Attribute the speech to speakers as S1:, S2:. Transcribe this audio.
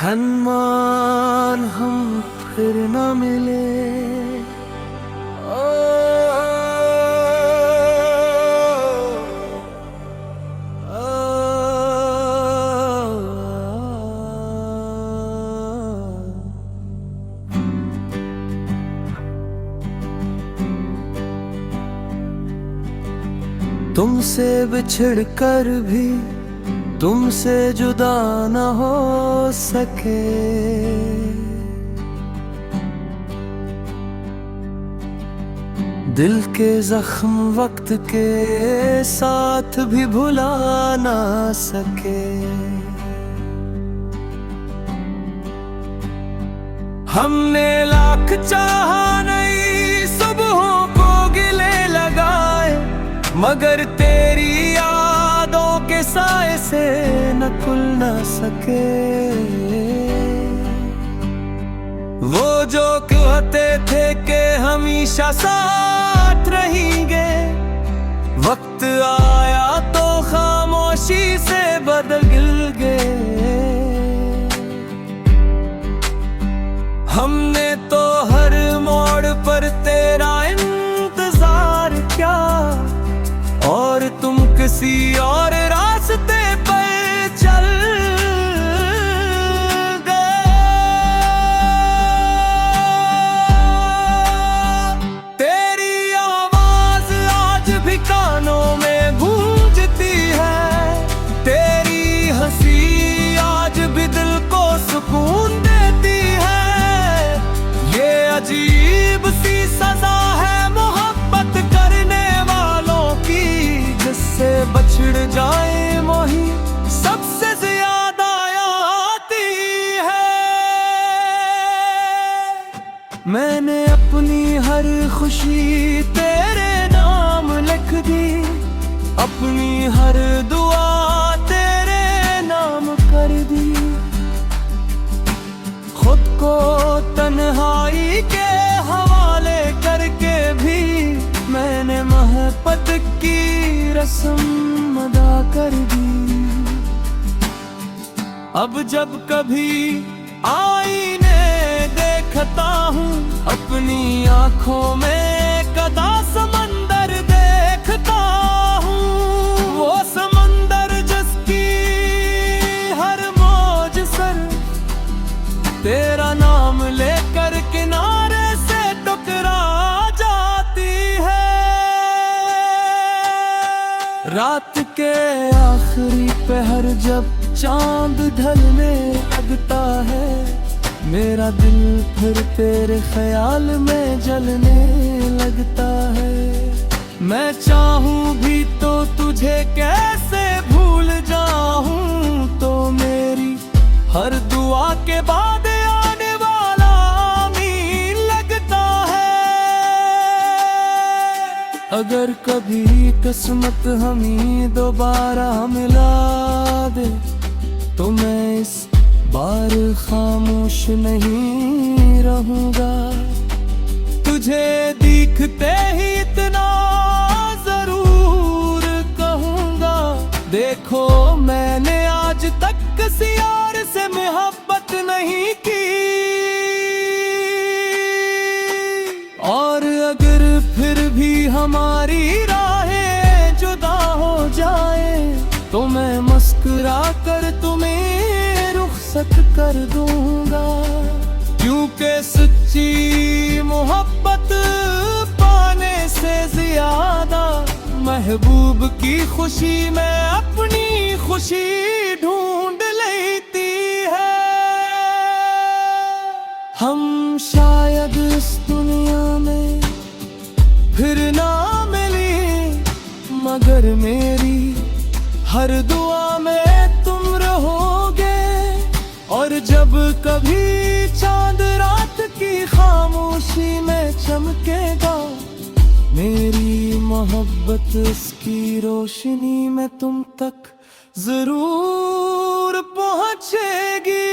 S1: हनुमान हम फिर न मिले। ओ, ओ, तुमसे बिछड़ कर भी तुमसे जुदा न हो सके। दिल के जख्म वक्त के साथ भी भुला ना सके। हमने लाख चाहा नहीं सुबहों को गिले लगाए, मगर तेरी यादों के साए से न खुल न सके। वो जो कहते थे कि हमेशा साथ रहेंगे, वक्त आया तो खामोशी से बदल गए। हमने तो हर मोड़ पर तेरा इंतजार किया, और तुम किसी और रास्ते पर चल गए। तेरी आवाज आज भी कानों में गूंजती है, तेरी हंसी आज भी दिल को सुकून देती है। ये अजीब सी सजा है मोहब्बत करने वालों की, जिससे बछड़ जाए मोही सबसे ज्यादा आती है। मैंने अपनी हर खुशी तेरे नाम लिख दी, अपनी हर दुआ तेरे नाम कर दी। खुद को तन्हाई के हवाले करके भी मैंने मोहब्बत की रस्म अदा कर दी। अब जब कभी आईने देखता हूँ, अपनी आँखों में कदा समंदर देखता हूँ। वो समंदर जिसकी हर मौज सर तेरा नाम लेकर किनारे से टकरा जाती है। रात के आखिरी पहर जब चांद ढलने लगता है, मेरा दिल फिर तेरे ख्याल में जलने लगता है। मैं चाहूं भी तो तुझे कैसे भूल जाऊं, तो मेरी हर दुआ के बाद आने वाला आमीन लगता है। अगर कभी किस्मत हमें दोबारा मिला दे, तो मैं इस बार खामोश नहीं रहूंगा। तुझे दिखते ही इतना जरूर कहूंगा, देखो मैंने आज तक किसी और से मोहब्बत नहीं की। और अगर फिर भी हमारी राहें जुदा हो जाए, तो मैं मुस्कुरा कर तुम्हें रुखसत कर दूंगा। क्योंकि सच्ची मोहब्बत पाने से ज्यादा महबूब की खुशी में अपनी खुशी ढूंढ लेती है। हम शायद इस दुनिया में फिर ना मिले, मगर मेरी हर दुआ में तुम रहोगे। और जब कभी चांद रात की खामोशी में चमकेगा, मेरी मोहब्बत इसकी रोशनी में तुम तक जरूर पहुंचेगी।